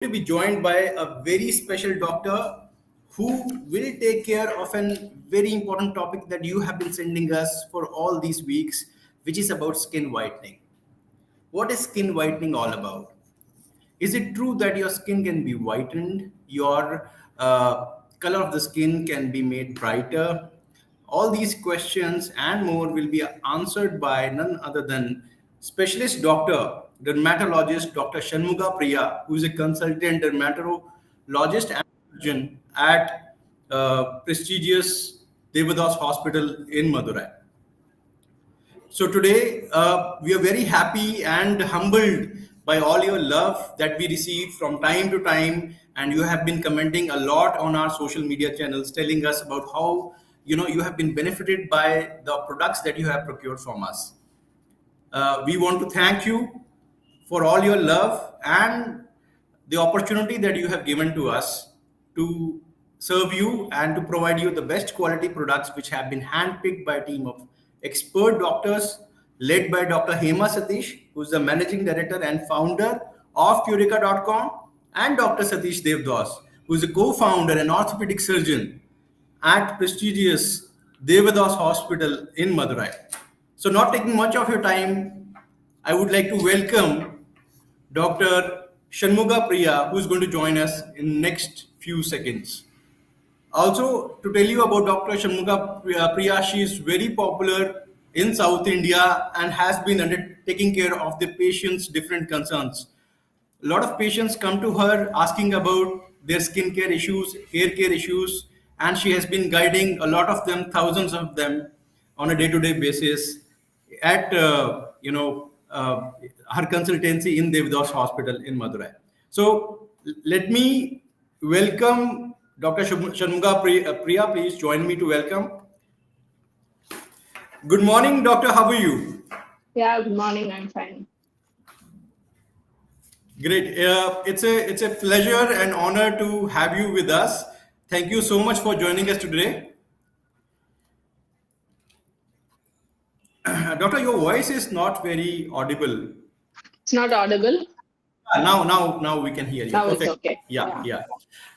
to be joined by a very special doctor who will take care of a very important topic that you have been sending us for all these weeks, which is about skin whitening. What is skin whitening all about? Is it true that your skin can be whitened? Your color of the skin can be made brighter? All these questions and more will be answered by none other than specialist doctor, dermatologist Dr. Shanmuga Priya, who is a consultant dermatologist and surgeon at prestigious Devadas Hospital in Madurai. So today, we are very happy and humbled by all your love that we receive from time to time, and you have been commenting a lot on our social media channels, telling us about how you have been benefited by the products that you have procured from us. We want to thank you for all your love and the opportunity that you have given to us to serve you and to provide you the best quality products which have been handpicked by a team of expert doctors led by Dr. Hema Satish, who is the managing director and founder of Cureka.com, and Dr. Satish Devdas, who is a co-founder and orthopedic surgeon at prestigious Devadas Hospital in Madurai. So, not taking much of your time, I would like to welcome Dr. Shanmuga Priya, who is going to join us in next few seconds. Also, to tell you about Dr. Shanmuga Priya, she is very popular in South India and has been taking care of the patients' different concerns. A lot of patients come to her asking about their skincare issues, hair care issues, and she has been guiding a lot of them, thousands of them, on a day-to-day basis at her consultancy in Devdas Hospital in Madurai. So let me welcome Dr. Shanmuga Priya. Please join me to welcome. Good morning, doctor. How are you? Yeah, good morning. I'm fine. Great. It's a pleasure and honor to have you with us. Thank you so much for joining us today. Doctor, your voice is not very audible. It's not audible. Now we can hear you. Now it's Perfect. okay. Yeah, Yeah. yeah.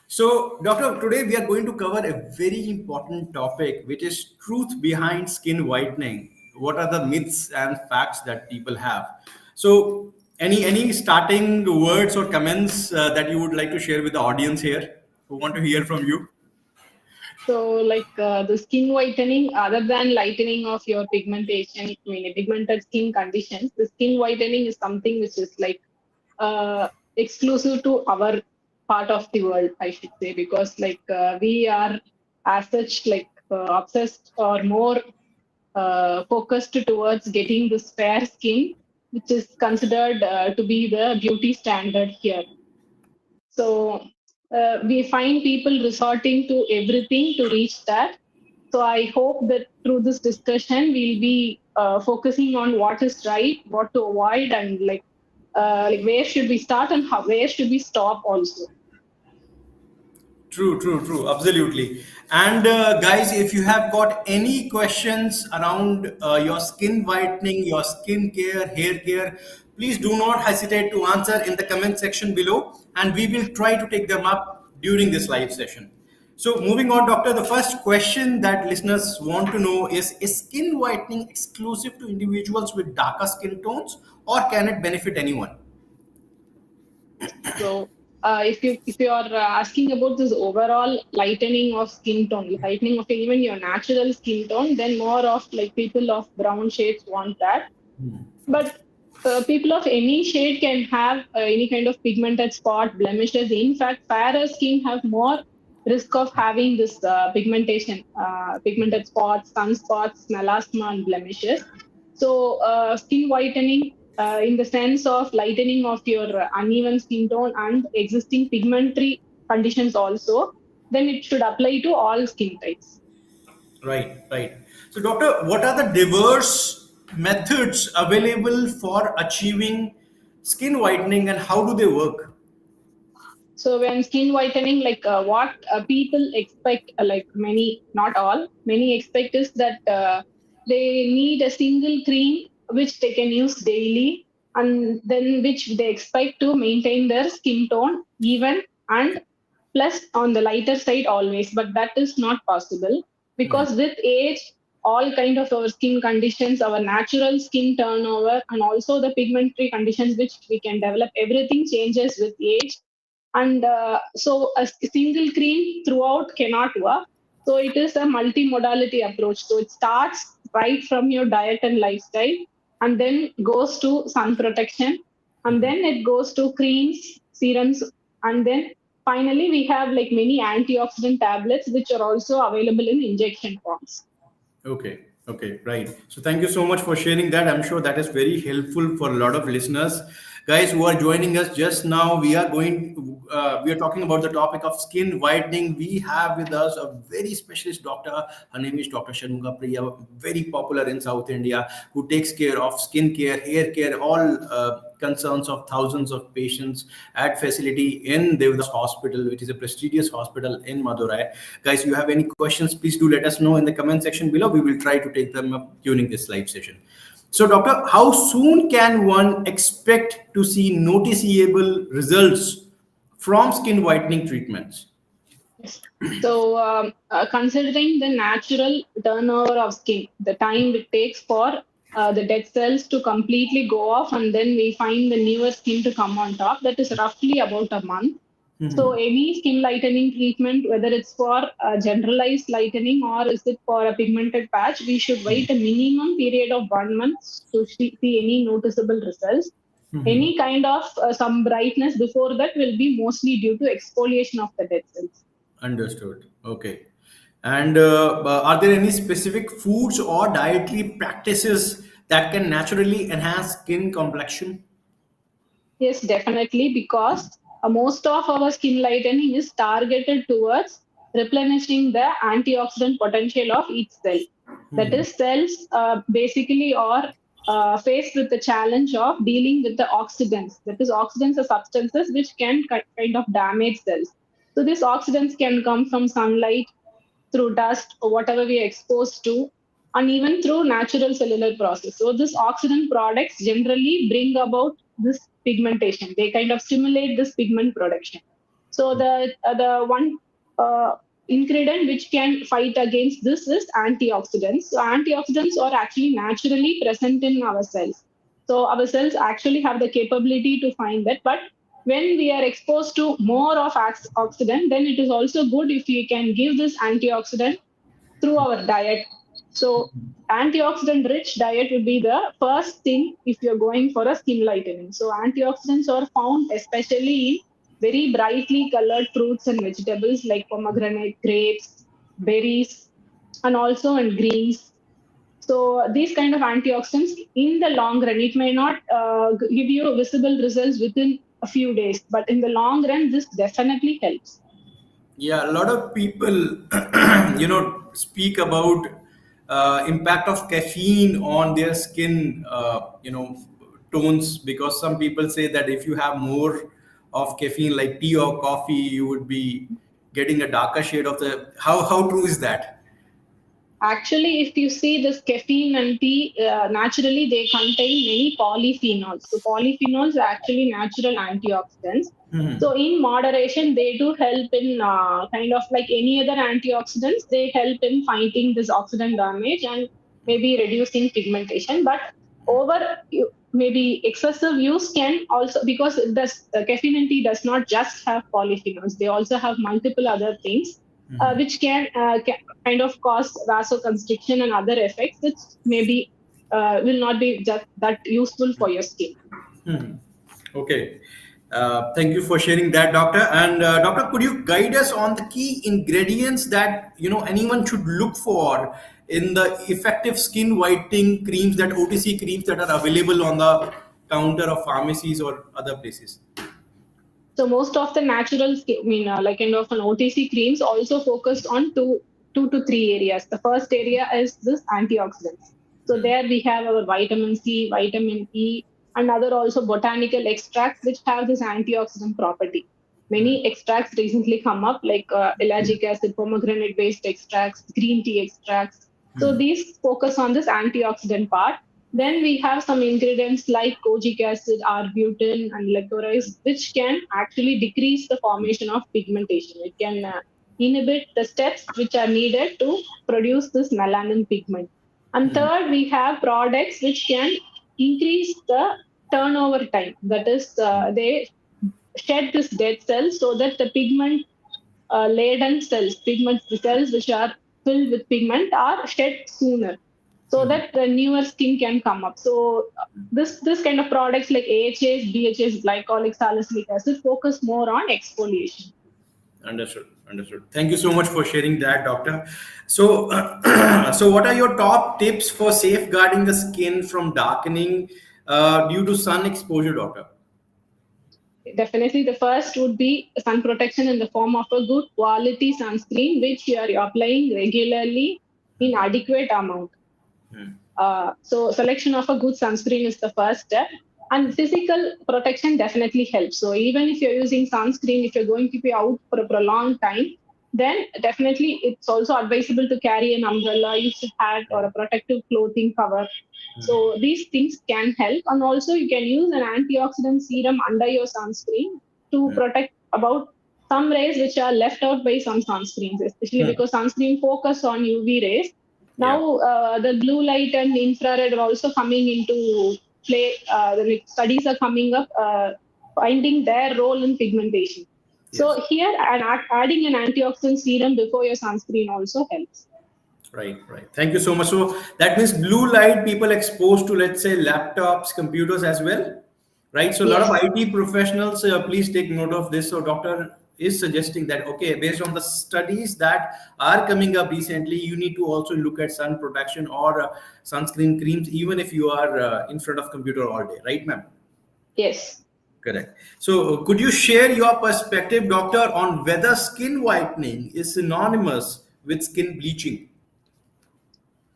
So, doctor, today we are going to cover a very important topic, which is truth behind skin whitening. What are the myths and facts that people have? So, any starting words or comments that you would like to share with the audience here who want to hear from you? So, the skin whitening, other than lightening of your pigmentation, I mean, pigmented skin conditions, the skin whitening is something which is exclusive to our part of the world, I should say, because we are as such obsessed or more focused towards getting this fair skin, which is considered to be the beauty standard here. So we find people resorting to everything to reach that. So I hope that through this discussion, we'll be focusing on what is right, what to avoid, and where should we start and where should we stop also. True. Absolutely. And guys, if you have got any questions around your skin whitening, your skin care, hair care, please do not hesitate to answer in the comment section below, and we will try to take them up during this live session. So, moving on, doctor, the first question that listeners want to know is skin whitening exclusive to individuals with darker skin tones, or can it benefit anyone? So if you are asking about this overall lightening of skin tone, lightening of even your natural skin tone, then more of like people of brown shades want that. But people of any shade can have any kind of pigmented spot, blemishes. In fact, fairer skin have more risk of having this pigmentation, pigmented spots, sunspots, melasma, and blemishes. So, skin whitening in the sense of lightening of your uneven skin tone and existing pigmentary conditions also, then it should apply to all skin types. Right. So, doctor, what are the diverse methods available for achieving skin whitening and how do they work? So when skin whitening, what people expect, not all, many expect is that they need a single cream which they can use daily, and then which they expect to maintain their skin tone even and plus on the lighter side always, but that is not possible because with age all kind of our skin conditions, our natural skin turnover, and also the pigmentary conditions which we can develop, everything changes with age. And so single cream throughout cannot work. So it is a multimodality approach. So it starts right from your diet and lifestyle, and then goes to sun protection, and then it goes to creams, serums, and then finally we have like many antioxidant tablets which are also available in injection forms. Okay, okay, right. So thank you so much for sharing that. I'm sure that is very helpful for a lot of listeners. Guys who are joining us just now, we are talking about the topic of skin whitening. We have with us a very specialist doctor. Her name is Dr. Shanmuga Priya, very popular in South India, who takes care of skin care, hair care, all concerns of thousands of patients at facility in Devdas Hospital, which is a prestigious hospital in Madurai. Guys, you have any questions, please do let us know in the comment section below. We will try to take them up during this live session. So, doctor, how soon can one expect to see noticeable results from skin whitening treatments? Yes. So, considering the natural turnover of skin, the time it takes for the dead cells to completely go off, and then we find the newer skin to come on top, that is roughly about a month. So, any skin lightening treatment, whether it's for generalized lightening or is it for a pigmented patch, we should wait a minimum period of 1 month to see any noticeable results. Any kind of some brightness before that will be mostly due to exfoliation of the dead cells. Understood. Okay. And are there any specific foods or dietary practices that can naturally enhance skin complexion? Yes, definitely, because most of our skin lightening is targeted towards replenishing the antioxidant potential of each cell. That is, cells basically are faced with the challenge of dealing with the oxidants. That is, oxidants are substances which can kind of damage cells. So, these oxidants can come from sunlight, through dust or whatever we are exposed to, and even through natural cellular process. So these oxidant products generally bring about this pigmentation. They kind of stimulate this pigment production. So the one ingredient which can fight against this is antioxidants. So antioxidants are actually naturally present in our cells. So our cells actually have the capability to find that, but when we are exposed to more of oxidant, then it is also good if we can give this antioxidant through our diet. So, antioxidant rich diet would be the first thing if you're going for a skin lightening. So, antioxidants are found especially in very brightly colored fruits and vegetables like pomegranate, grapes, berries, and also in greens. So these kind of antioxidants, in the long run, it may not give you visible results within a few days, but in the long run, this definitely helps. Yeah, a lot of people, speak about impact of caffeine on their skin, tones. Because some people say that if you have more of caffeine, like tea or coffee, you would be getting a darker shade of the. How true is that? Actually, if you see this caffeine and tea, naturally they contain many polyphenols. So polyphenols are actually natural antioxidants. So in moderation, they do help in kind of like any other antioxidants. They help in fighting this oxidant damage and maybe reducing pigmentation. But maybe excessive use can also, because caffeine and tea does not just have polyphenols. They also have multiple other things which can kind of cause vasoconstriction and other effects, which maybe will not be just that useful for your skin. Okay. Thank you for sharing that, doctor. And doctor, could you guide us on the key ingredients that anyone should look for in the effective skin whitening creams, that OTC creams that are available on the counter of pharmacies or other places? So most of the natural, like kind of an OTC creams also focused on two to three areas. The first area is this antioxidants. So there we have our vitamin C, vitamin E, and other also botanical extracts which have this antioxidant property. Many extracts recently come up like ellagic acid, pomegranate-based extracts, green tea extracts. So these focus on this antioxidant part. Then we have some ingredients like kojic acid, arbutin, and licorice, which can actually decrease the formation of pigmentation. It can inhibit the steps which are needed to produce this melanin pigment. And Hmm. third, we have products which can increase the turnover time. That is, they shed this dead cells so that the pigment laden cells, pigment cells which are filled with pigment, are shed sooner, so Hmm. that the newer skin can come up. So this kind of products like AHAs, BHAs, glycolic salicylic acid focus more on exfoliation. Understood. Understood. Thank you so much for sharing that, doctor. So, so what are your top tips for safeguarding the skin from darkening due to sun exposure, doctor? Definitely, the first would be sun protection in the form of a good quality sunscreen, which you are applying regularly in adequate amount. So selection of a good sunscreen is the first step, and physical protection definitely helps. So even if you're using sunscreen, if you're going to be out for a prolonged time, then definitely it's also advisable to carry an umbrella, use a hat or a protective clothing cover. So these things can help, and also you can use an antioxidant serum under your sunscreen to protect about some rays which are left out by some sunscreens, especially Hmm. because sunscreen focus on UV rays. Yeah. Now, the blue light and infrared are also coming into play. The studies are coming up, finding their role in pigmentation. Yes. So here, adding an antioxidant serum before your sunscreen also helps. Right, right. Thank you so much. So that means blue light people exposed to, let's say, laptops, computers as well, right? So a lot of Yes, IT professionals, please take note of this. So doctor is suggesting that, okay, based on the studies that are coming up recently, you need to also look at sun protection or sunscreen creams, even if you are in front of computer all day, right, ma'am? yes. Correct. So, could you share your perspective, doctor, on whether skin whitening is synonymous with skin bleaching?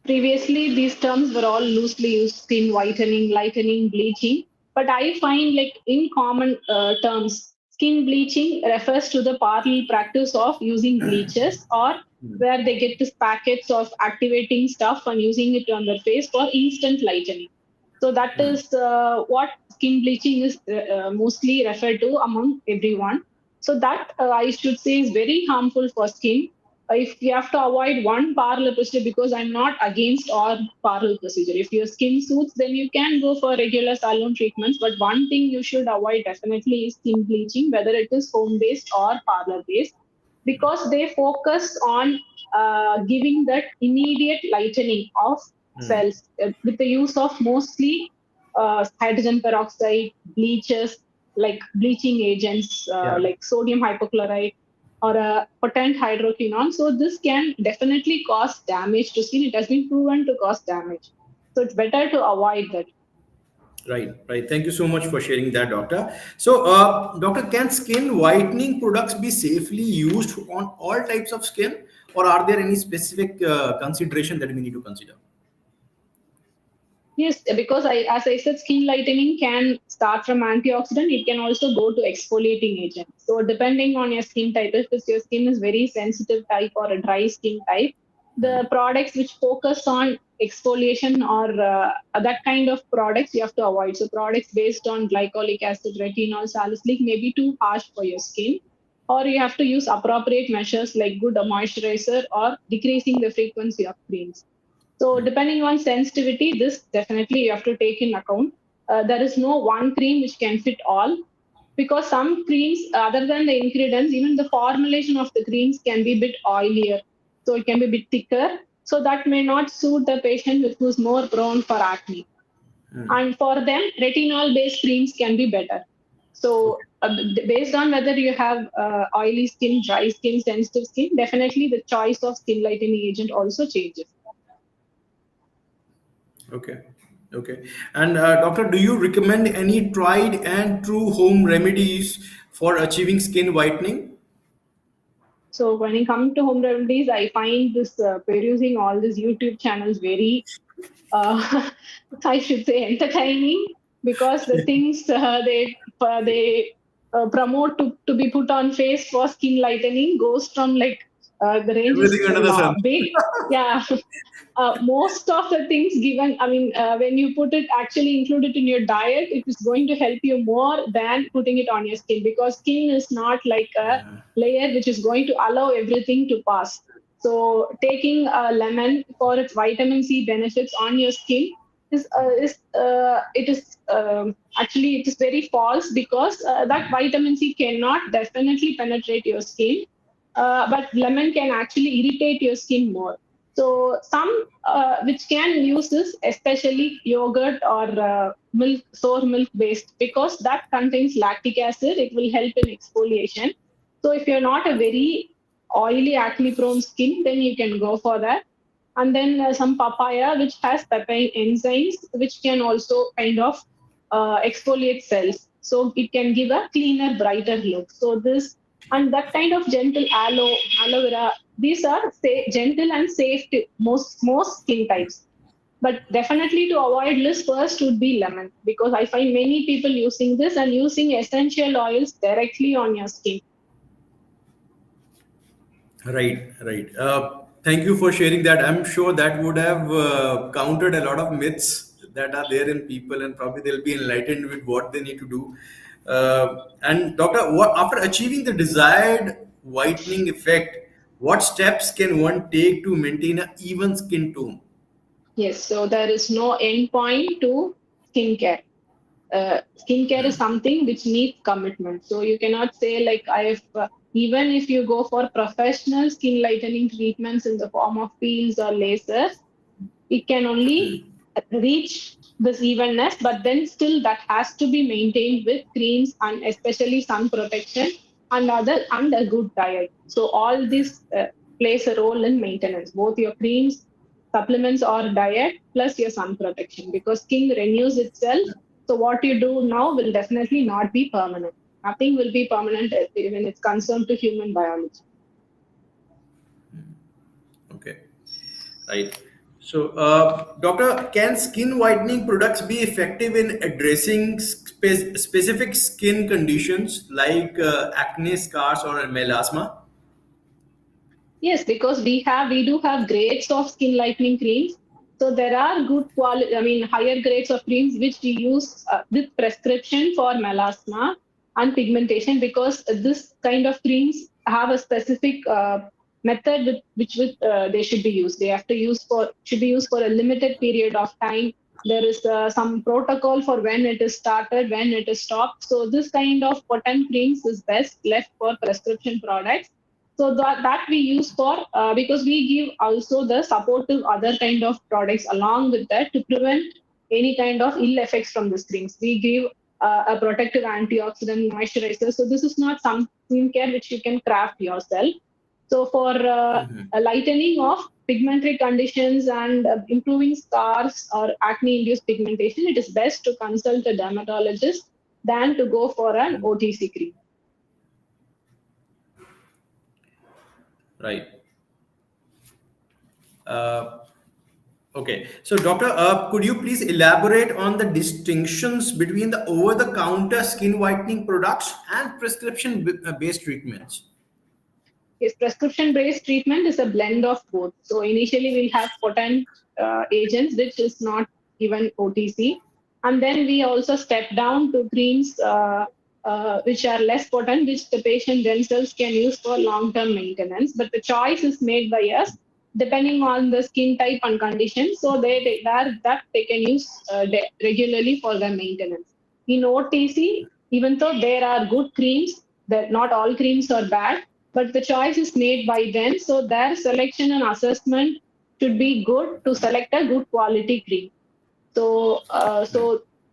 Previously, these terms were all loosely used: skin whitening, lightening, bleaching. But I find, like, in common terms, skin bleaching refers to the parallel practice of using bleachers, or where they get these packets of activating stuff and using it on their face for instant lightening. So that is what skin bleaching is mostly referred to among everyone. So that, I should say, is very harmful for skin. If you have to avoid one parallel procedure, because I'm not against all parallel procedure. If your skin suits, then you can go for regular salon treatments. But one thing you should avoid definitely is skin bleaching, whether it is home based or parlor based, because they focus on giving that immediate lightening of cells with the use of mostly hydrogen peroxide, bleachers, like bleaching agents Yeah. like sodium hypochlorite or a potent hydroquinone. So this can definitely cause damage to skin. It has been proven to cause damage. So it's better to avoid that. Right, right. Thank you so much for sharing that, doctor. So, doctor, can skin whitening products be safely used on all types of skin, or are there any specific consideration that we need to consider? Yes, because as I said, skin lightening can start from antioxidant. It can also go to exfoliating agent. So depending on your skin type, if your skin is very sensitive type or a dry skin type, the products which focus on exfoliation or that kind of products you have to avoid. So products based on glycolic acid, retinol, salicylic may be too harsh for your skin. Or you have to use appropriate measures like good moisturizer or decreasing the frequency of creams. So depending on sensitivity, this definitely you have to take in account. There is no one cream which can fit all, because some creams, other than the ingredients, even the formulation of the creams can be a bit oilier. So it can be a bit thicker. So that may not suit the patient who's more prone for acne. And for them, retinol-based creams can be better. So based on whether you have oily skin, dry skin, sensitive skin, definitely the choice of skin lightening agent also changes. Okay. Okay. And doctor, do you recommend any tried and true home remedies for achieving skin whitening? So when it comes to home remedies, I find this perusing all these YouTube channels very, uh, I should say, entertaining, because the things they promote to be put on face for skin lightening goes from like The range is Everything under the sun. big. Yeah. Most of the things given, I mean, when you put it, actually include it in your diet, it is going to help you more than putting it on your skin, because skin is not like a Yeah. layer which is going to allow everything to pass. So taking a lemon for its vitamin C benefits on your skin is actually it is very false, because that vitamin C cannot definitely penetrate your skin, but lemon can actually irritate your skin more. So some which can use this, especially yogurt or milk, sour milk based, because that contains lactic acid. It will help in exfoliation. So if you're not a very oily, acne prone skin, then you can go for that. And then some papaya, which has papain enzymes, which can also kind of exfoliate cells. So it can give a cleaner, brighter look. So this and that kind of gentle aloe vera, these are gentle and safe to most skin types. But definitely to avoid this, first would be lemon, because I find many people using this and using essential oils directly on your skin. Right, right. Thank you for sharing that. I'm sure that would have countered a lot of myths that are there in people, and probably they'll be enlightened with what they need to do. And doctor, after achieving the desired whitening effect, what steps can one take to maintain an even skin tone? Yes, so there is no end point to skincare. Skincare is something which needs commitment. So you cannot say like even if you go for professional skin lightening treatments in the form of peels or lasers, it can only reach this evenness, but then still that has to be maintained with creams and especially sun protection and a good diet. So all this plays a role in maintenance, both your creams, supplements or diet plus your sun protection, because skin renews itself. So what you do now will definitely not be permanent. Nothing will be permanent when it's concerned to human biology. Okay, right. So, doctor, can skin whitening products be effective in addressing specific skin conditions like acne, scars, or melasma? Yes, because we do have grades of skin lightening creams. So there are good quality, I mean, higher grades of creams which we use with prescription for melasma and pigmentation, because this kind of creams have a specific method with which they should be used. They have to use for should be used for a limited period of time. There is some protocol for when it is started, when it is stopped. So this kind of potent creams is best left for prescription products. So that we use for because we give also the supportive other kind of products along with that to prevent any kind of ill effects from the screens. We give a protective antioxidant moisturizer. So this is not some skincare which you can craft yourself. So for a lightening of pigmentary conditions and improving scars or acne-induced pigmentation, it is best to consult a dermatologist than to go for an OTC cream. Right. Uh, okay. So, doctor, could you please elaborate on the distinctions between the over-the-counter skin whitening products and prescription-based treatments? Yes, prescription-based treatment is a blend of both. So initially we'll have potent agents, which is not even OTC, and then we also step down to creams which are less potent, which the patient themselves can use for long-term maintenance. But the choice is made by us depending on the skin type and condition. So they can use regularly for their maintenance. In OTC, even though there are good creams, that not all creams are bad, but the choice is made by them. So their selection and assessment should be good to select a good quality cream. So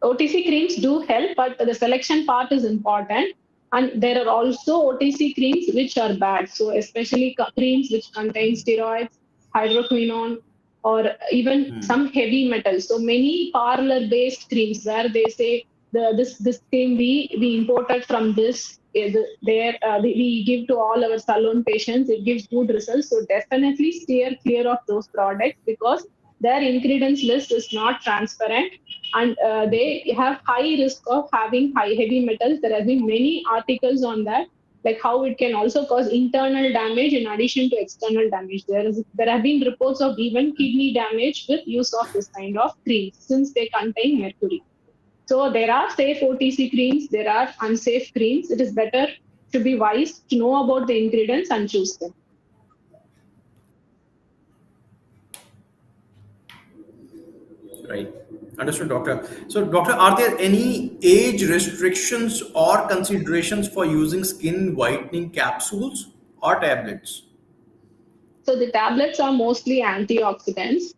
OTC creams do help, but the selection part is important. And there are also OTC creams which are bad. So especially creams which contain steroids, hydroquinone, or even some heavy metals. So many parlor-based creams where they say this cream we imported from this. There we give to all our salon patients. It gives good results. So definitely steer clear of those products, because their ingredients list is not transparent, and they have high risk of having high heavy metals. There have been many articles on that. like how it can also cause internal damage in addition to external damage. There have been reports of even kidney damage with use of this kind of creams since they contain mercury. So there are safe OTC creams, there are unsafe creams. It is better to be wise to know about the ingredients and choose them. Right. Understood, doctor. So, doctor, are there any age restrictions or considerations for using skin whitening capsules or tablets? So the tablets are mostly antioxidants.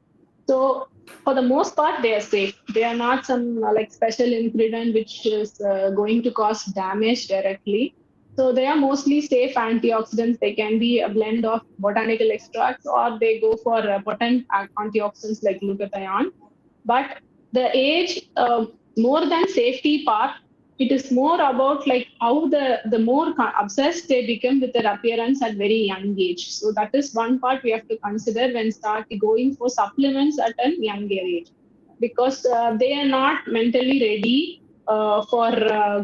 So for the most part, they are safe. They are not some like special ingredient which is going to cause damage directly. So they are mostly safe antioxidants. They can be a blend of botanical extracts or they go for potent antioxidants like glutathione. But the age, more than safety part, it is more about like how the more obsessed they become with their appearance at very young age. So that is one part we have to consider when start going for supplements at a younger age, because they are not mentally ready for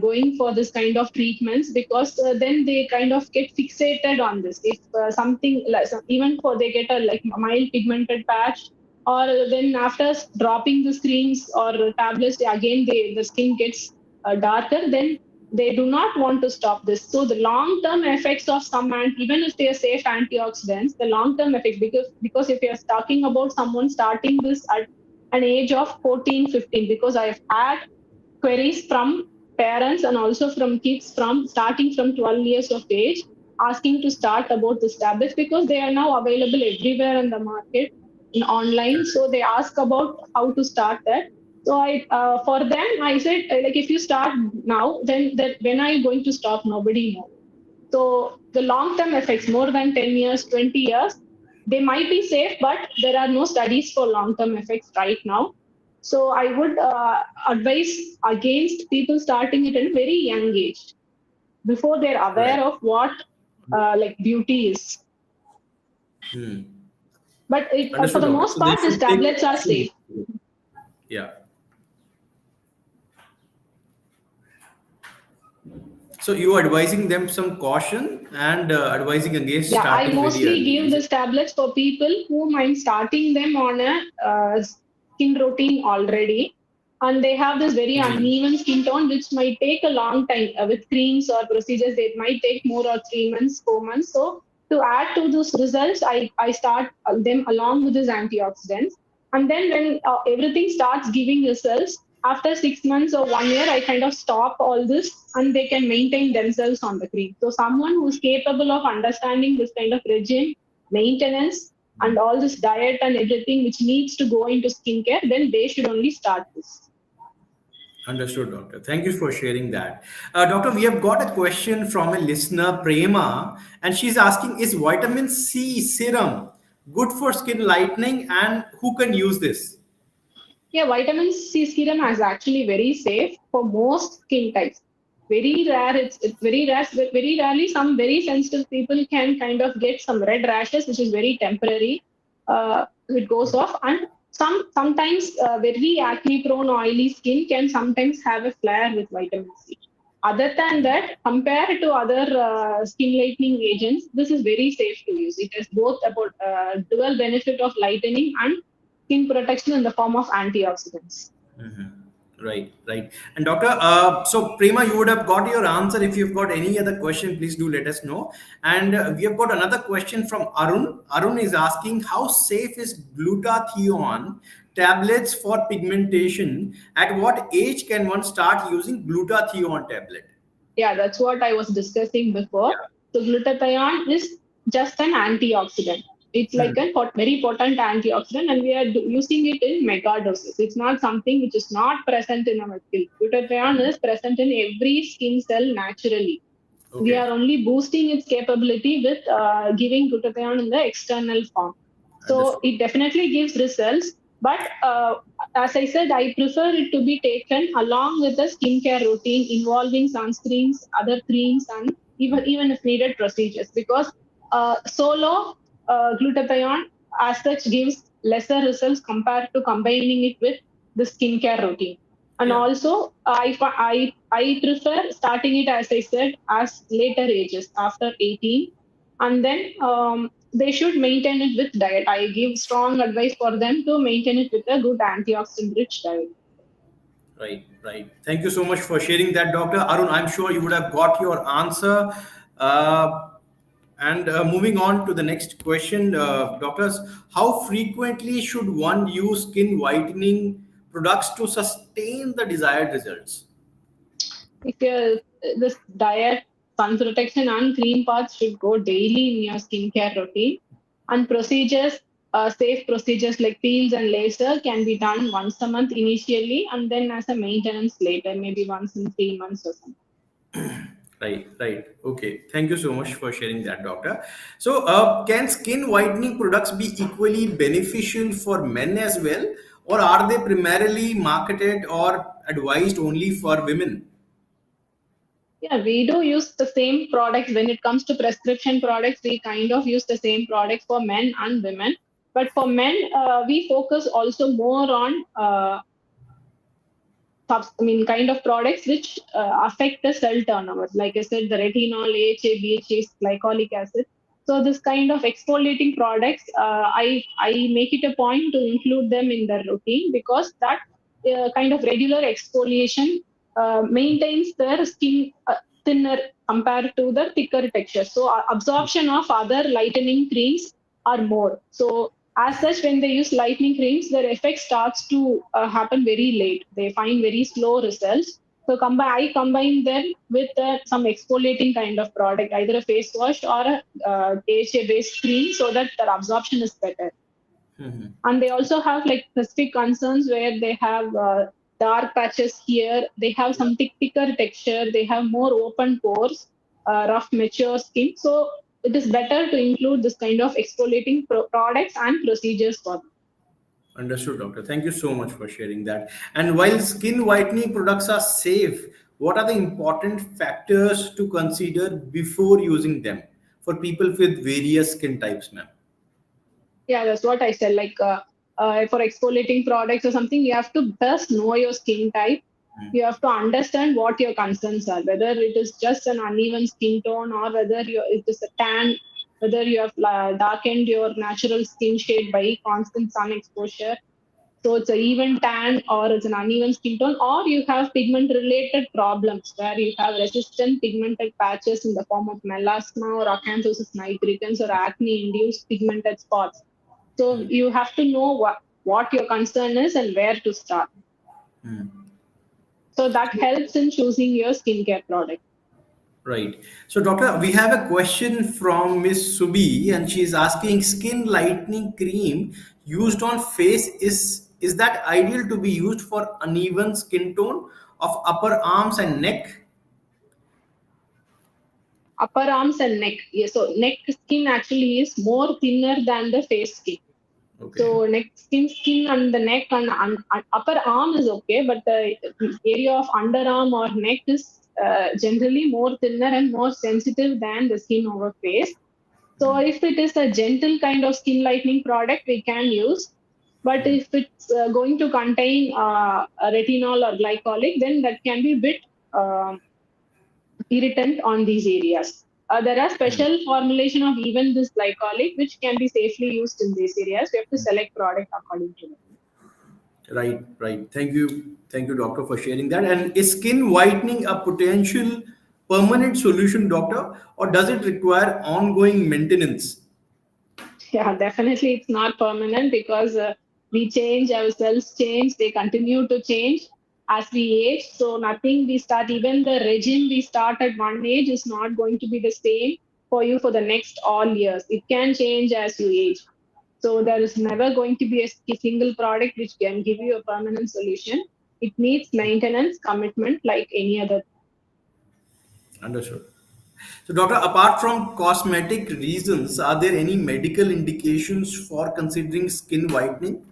going for this kind of treatments, because then they kind of get fixated on this. If something like even for they get a like mild pigmented patch, or then after dropping the screens or tablets, again the skin gets darker, then they do not want to stop this. So the long term effects of some even if they are safe antioxidants, the long term effects, because if you are talking about someone starting this at an age of 14, 15, because I've had queries from parents and also from kids from starting from 12 years of age asking to start about this tablets, because they are now available everywhere in the market in online. So they ask about how to start that. So I, for them, I said, like, if you start now, then that when are you going to stop? Nobody knows. So the long-term effects, more than 10 years, 20 years, they might be safe, but there are no studies for long-term effects right now. So I would advise against people starting it at a very young age before they're Right. aware of what like beauty is. But for Understood, the doctor. most So they part, these should take tablets are caution. safe. Yeah. So you are advising them some caution and advising against Yeah, I starting very mostly early. give Is it? these tablets for people whom I'm starting them on a skin routine already. And they have this very Ji. uneven skin tone, which might take a long time. With creams or procedures, it might take more or 3 months, 4 months. So to add to those results, I start them along with these antioxidants. And then when everything starts giving results, after 6 months or 1 year, I kind of stop all this and they can maintain themselves on the cream. So someone who's capable of understanding this kind of regime, maintenance, and all this diet and everything which needs to go into skincare, then they should only start this. Understood, doctor. Thank you for sharing that. Doctor, we have got a question from a listener, Prema, and she's asking, is vitamin C serum good for skin lightening and who can use this? Yeah, vitamin C serum is actually very safe for most skin types. Very rare, it's very rare, but very rarely some very sensitive people can kind of get some red rashes, which is very temporary. It goes off, and sometimes very acne prone oily skin can sometimes have a flare with vitamin C. Other than that, compared to other skin lightening agents, this is very safe to use. It has both about dual benefit of lightening and skin protection in the form of antioxidants. Right, right. And doctor, so Prema, you would have got your answer. If you've got any other question, please do let us know. And we have got another question from Arun. Arun is asking, how safe is glutathione tablets for pigmentation? At what age can one start using glutathione tablet? Yeah, that's what I was discussing before. Yeah. So glutathione is just an antioxidant. It's like Hmm. a very potent antioxidant, and we are using it in mega doses. It's not something which is not present in our skin. Glutathione is present in every skin cell naturally. We Okay. are only boosting its capability with giving glutathione in the external form. So Understood. it definitely gives results, but as I said, I prefer it to be taken along with a skincare routine involving sunscreens, other creams, and even if needed procedures, because solo glutathione as such gives lesser results compared to combining it with the skincare routine. And Yeah. also I prefer starting it, as I said, as later ages after 18, and then they should maintain it with diet. I give strong advice for them to maintain it with a good antioxidant rich diet. Right, right. Thank you so much for sharing that, Dr. Arun. I'm sure you would have got your answer. Uh, and moving on to the next question, doctors, how frequently should one use skin whitening products to sustain the desired results? If you're, this diet, sun protection, and cream paths should go daily in your skincare routine. And procedures, safe procedures like peels and laser can be done once a month initially, and then as a maintenance later, maybe once in 3 months or something. Right, right. Okay. Thank you so much for sharing that, doctor. So, can skin whitening products be equally beneficial for men as well, or are they primarily marketed or advised only for women? Yeah, we do use the same products when it comes to prescription products. We kind of use the same products for men and women. But for men, we focus also more on kind of products which affect the cell turnover. Like I said, the retinol, AHA, BHA, glycolic acid. So this kind of exfoliating products, I make it a point to include them in the routine, because that kind of regular exfoliation maintains their skin thinner compared to the thicker texture. So absorption of other lightening creams are more. So as such, when they use lightning creams, their effect starts to happen very late. They find very slow results. So I combine them with some exfoliating kind of product, either a face wash or a AHA based cream, so that their absorption is better. Mhm. And they also have like specific concerns where they have dark patches here, they have Yeah. some thicker texture, they have more open pores, rough mature skin. So it is better to include this kind of exfoliating products and procedures for them. Understood, doctor. Thank you so much for sharing that. And while skin whitening products are safe, what are the important factors to consider before using them for people with various skin types, ma'am? Yeah, that's what I said. Like for exfoliating products or something, you have to first know your skin type. You have to understand what your concerns are, whether it is just an uneven skin tone, or whether it is a tan, whether you have darkened your natural skin shade by constant sun exposure. So it's an even tan or it's an uneven skin tone, or you have pigment related problems where you have resistant pigmented patches in the form of melasma or acanthosis nigricans or acne induced pigmented spots. So you have to know what your concern is and where to start. So that helps in choosing your skincare product. Right. So, doctor, we have a question from Miss Subi, and she is asking: skin lightening cream used on face is that ideal to be used for uneven skin tone of upper arms and neck? Upper arms and neck. Yeah, so neck skin actually is more thinner than the face skin. Okay. So neck skin and the neck and upper arm is okay, but the area of underarm or neck is generally more thinner and more sensitive than the skin over face. So if it is a gentle kind of skin lightening product, we can use. But if it's going to contain a retinol or glycolic, then that can be a bit um irritant on these areas. There are special formulation of even this glycolic, which can be safely used in these areas. We have to select product according to that. Right, right. Thank you, doctor, for sharing that. And is skin whitening a potential permanent solution, doctor, or does it require ongoing maintenance? Yeah, definitely it's not permanent, because we change, our cells change, they continue to change as we age. So nothing we start, even the regime we start at one age is not going to be the same for you for the next all years. It can change as you age. So there is never going to be a single product which can give you a permanent solution. It needs maintenance, commitment like any other. Understood. So, doctor, apart from cosmetic reasons, are there any medical indications for considering skin whitening?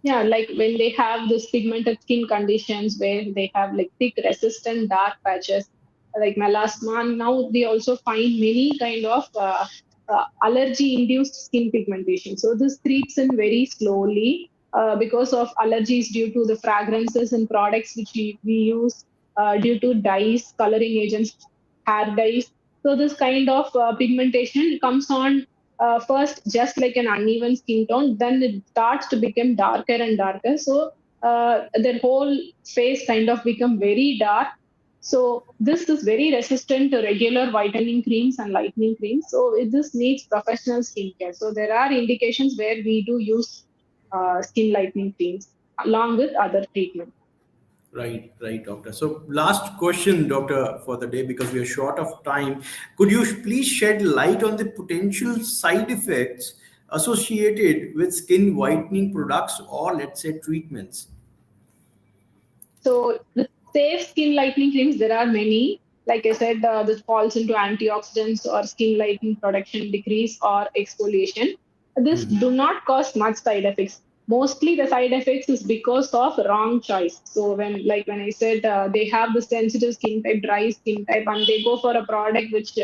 Yeah, like when they have this pigmented skin conditions where they have like thick, resistant dark patches, like melasma. And now they also find many kind of allergy-induced skin pigmentation. So this creeps in very slowly. because of allergies due to the fragrances and products which we use, due to dyes, coloring agents, hair dyes. So this kind of pigmentation comes on first just like an uneven skin tone, then it starts to become darker and darker. So their whole face kind of become very dark. So this is very resistant to regular whitening creams and lightening creams. So this needs professional skincare. So there are indications where we do use skin lightening creams along with other treatments. Right, right, doctor. So, last question, doctor, for the day because we are short of time. Could you please shed light on the potential side effects associated with skin whitening products or, let's say, treatments? So the safe skin lightening creams, there are many. Like I said, this falls into antioxidants or skin lightening production decrease or exfoliation. This do not cause much side effects. Mostly the side effects is because of wrong choice. So when I said they have the sensitive skin type, dry skin type, and they go for a product which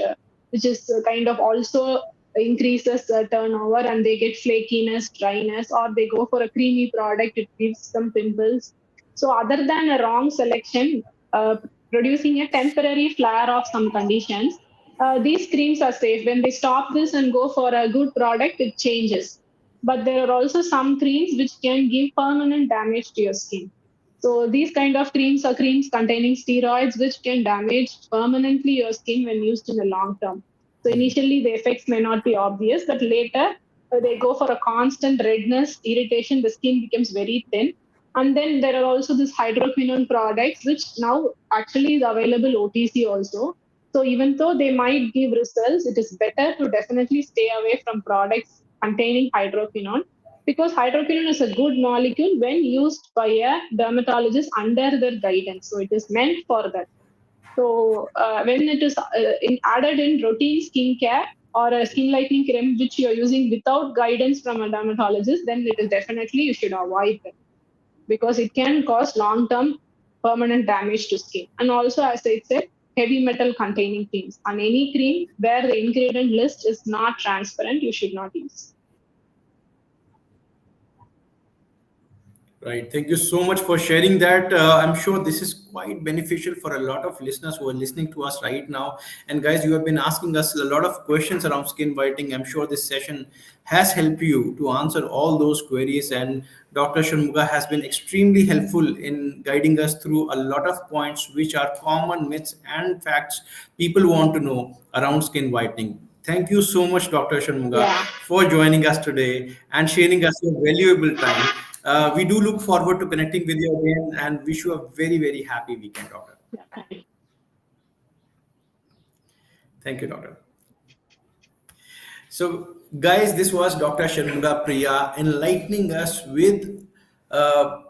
is kind of also increases turnover, and they get flakiness, dryness, or they go for a creamy product, it gives some pimples. So, other than a wrong selection, producing a temporary flare of some conditions, these creams are safe. When they stop this and go for a good product, it changes. But there are also some creams which can give permanent damage to your skin. So, these kind of creams are creams containing steroids which can damage permanently your skin when used in the long term. So, initially, the effects may not be obvious, but later, they go for a constant redness, irritation, the skin becomes very thin, and then there are also these hydroquinone products, which now actually is available OTC also. So even though they might give results, it is better to definitely stay away from products containing hydroquinone, because hydroquinone is a good molecule when used by a dermatologist under their guidance. So it is meant for that. So when it is added in routine skincare or a skin lightening cream which you are using without guidance from a dermatologist, then it is definitely you should avoid that, because it can cause long-term permanent damage to skin. And also, as I said, heavy metal containing creams. On any cream where the ingredient list is not transparent, you should not use. Right. Thank you so much for sharing that. I'm sure this is quite beneficial for a lot of listeners who are listening to us right now. And guys, you have been asking us a lot of questions around skin whitening. I'm sure this session has helped you to answer all those queries. And Dr. Shanmuga has been extremely helpful in guiding us through a lot of points which are common myths and facts people want to know around skin whitening. Thank you so much, Dr. Shanmuga, Yeah. for joining us today and sharing us your valuable time. We do look forward to connecting with you again and wish you a very, very happy weekend, Doctor. Yeah. Thank you, Doctor. So, guys, this was Dr. Shanmuga Priya enlightening us with uh,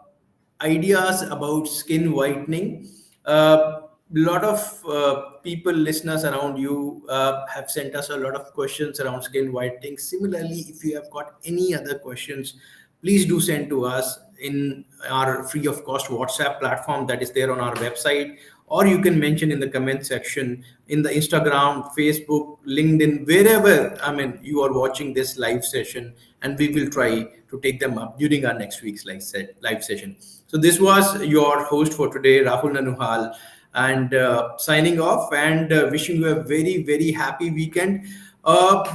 ideas about skin whitening. A lot of people, listeners around you, have sent us a lot of questions around skin whitening. Similarly, if you have got any other questions, please do send to us in our free of cost WhatsApp platform that is there on our website, or you can mention in the comment section in the Instagram, Facebook, LinkedIn, wherever you are watching this live session, and we will try to take them up during our next week's live session. So this was your host for today, Rahul Nanuhal, and signing off and wishing you a very, very happy weekend.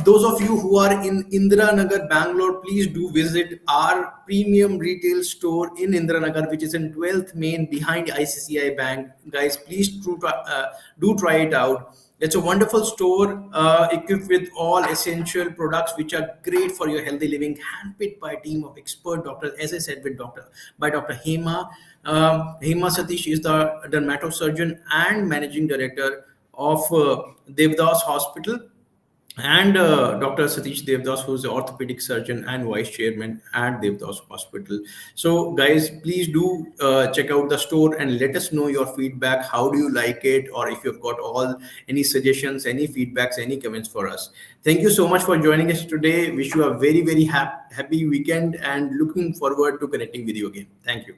Those of you who are in Indiranagar, Bangalore, please do visit our premium retail store in Indiranagar, which is in 12th Main behind ICCI Bank. Guys, please do try it out. It's a wonderful store equipped with all essential products which are great for your healthy living, handpicked by a team of expert doctors, as I said, by Dr. Hema. Hema Satish is the dermatosurgeon and managing director of Devdas Hospital, and Dr. Satish Devdas, who's the orthopedic surgeon and vice chairman at Devdas Hospital. So, guys, please do check out the store and let us know your feedback. How do you like it, or if you've got all any suggestions, any feedbacks, any comments for us. Thank you so much for joining us today. Wish you a very, very happy weekend and looking forward to connecting with you again. Thank you.